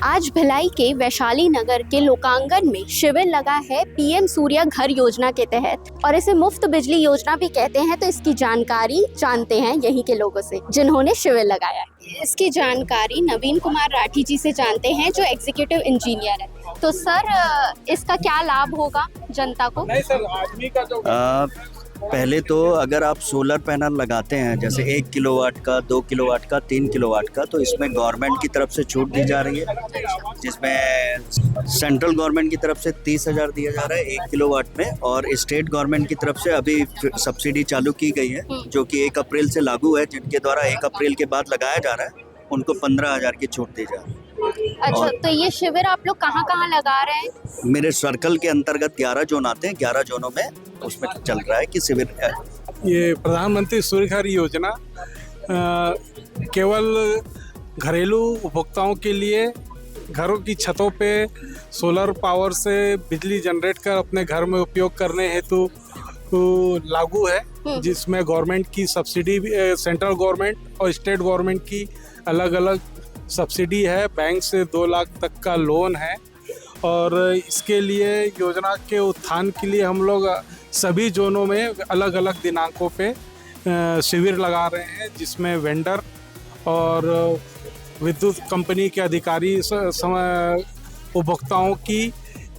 आज भिलाई के वैशाली नगर के लोकांगन में शिविर लगा है पीएम सूर्या घर योजना के तहत और इसे मुफ्त बिजली योजना भी कहते हैं। तो इसकी जानकारी जानते हैं यहीं के लोगों से जिन्होंने शिविर लगाया है। इसकी जानकारी नवीन कुमार राठी जी से जानते हैं जो एग्जीक्यूटिव इंजीनियर है। तो सर, इसका क्या लाभ होगा जनता को? नहीं सर, आदमी का जो पहले तो अगर आप सोलर पैनल लगाते हैं जैसे 1 किलोवाट का, 2 किलोवाट का, 3 किलोवाट का, तो इसमें गवर्नमेंट की तरफ से छूट दी जा रही है, जिसमें सेंट्रल गवर्नमेंट की तरफ से 30,000 दिया जा रहा है 1 किलोवाट में, और स्टेट गवर्नमेंट की तरफ से अभी सब्सिडी चालू की गई है जो कि 1 अप्रैल से लागू है। जिनके द्वारा 1 अप्रैल के बाद लगाया जा रहा है उनको 15,000 की छूट दी जा रही है। अच्छा, तो ये शिविर आप लोग कहाँ लगा रहे हैं? मेरे सर्कल के अंतर्गत 11 जोन आते हैं, 11 जोनों में उसमें चल रहा है कि शिविर है। ये प्रधानमंत्री सूर्य घर योजना केवल घरेलू उपभोक्ताओं के लिए घरों की छतों पे सोलर पावर से बिजली जनरेट कर अपने घर में उपयोग करने हेतु लागू है, जिसमें गवर्नमेंट की सब्सिडी, सेंट्रल गवर्नमेंट और स्टेट गवर्नमेंट की अलग अलग सब्सिडी है। बैंक से 2 लाख तक का लोन है और इसके लिए योजना के उत्थान के लिए हम लोग सभी जोनों में अलग अलग दिनांकों पे शिविर लगा रहे हैं, जिसमें वेंडर और विद्युत कंपनी के अधिकारी उपभोक्ताओं की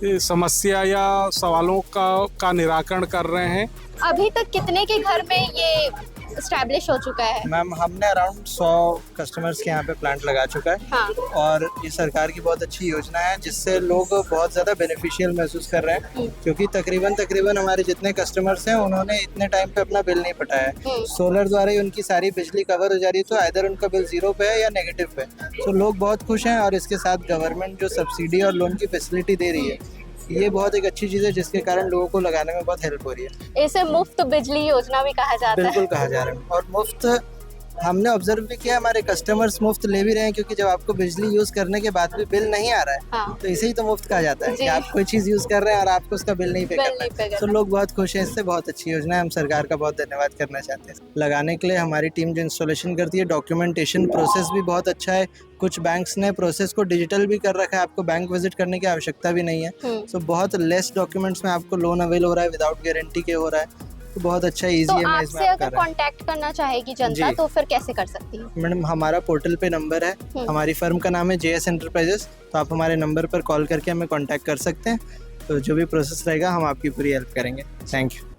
समस्या या सवालों का निराकरण कर रहे हैं। अभी तक कितने के घर में ये एस्टैब्लिश हो चुका है? मैम, हमने अराउंड 100 कस्टमर्स के यहाँ पे प्लांट लगा चुका है। हाँ। और ये सरकार की बहुत अच्छी योजना है जिससे लोग बहुत ज़्यादा बेनिफिशियल महसूस कर रहे हैं, क्योंकि तकरीबन हमारे जितने कस्टमर्स हैं उन्होंने इतने टाइम पे अपना बिल नहीं पटाया है। सोलर द्वारा ही उनकी सारी बिजली कवर हो जा रही है, तो आइदर उनका बिल 0 पे है या नेगेटिव पे। तो लोग बहुत खुश हैं और इसके साथ गवर्नमेंट जो सब्सिडी और लोन की फैसिलिटी दे रही है, ये बहुत एक अच्छी चीज़ है जिसके कारण लोगों को लगाने में बहुत हेल्प हो रही है। इसे मुफ्त बिजली योजना भी कहा जाता है। बिल्कुल कहा जा रहा है, और मुफ्त हमने ऑब्जर्व भी किया, हमारे कस्टमर्स मुफ्त ले भी रहे हैं, क्योंकि जब आपको बिजली यूज करने के बाद भी बिल नहीं आ रहा है, हाँ। तो इसे ही तो मुफ्त कहा जाता है कि आप कोई चीज यूज कर रहे हैं और आपको उसका बिल नहीं पे करना है। तो लोग बहुत खुश हैं इससे, बहुत अच्छी योजना है। हम सरकार का बहुत धन्यवाद करना चाहते हैं। लगाने के लिए हमारी टीम जो इंस्टॉलेशन करती है, डॉक्यूमेंटेशन प्रोसेस भी बहुत अच्छा है। कुछ बैंक्स ने प्रोसेस को डिजिटल भी कर रखा है, आपको बैंक विजिट करने की आवश्यकता भी नहीं है। तो बहुत लेस डॉक्यूमेंट्स में आपको लोन अवेल हो रहा है, विदाउट गारंटी के हो रहा है। तो बहुत अच्छा इजी है। आपसे अगर कांटेक्ट करना चाहेगी जनता तो फिर कैसे कर सकती है? मैडम, हमारा पोर्टल पे नंबर है, हमारी फर्म का नाम है JS एंटरप्राइजेस, तो आप हमारे नंबर पर कॉल करके हमें कांटेक्ट कर सकते हैं। तो जो भी प्रोसेस रहेगा हम आपकी पूरी हेल्प करेंगे। Thank you.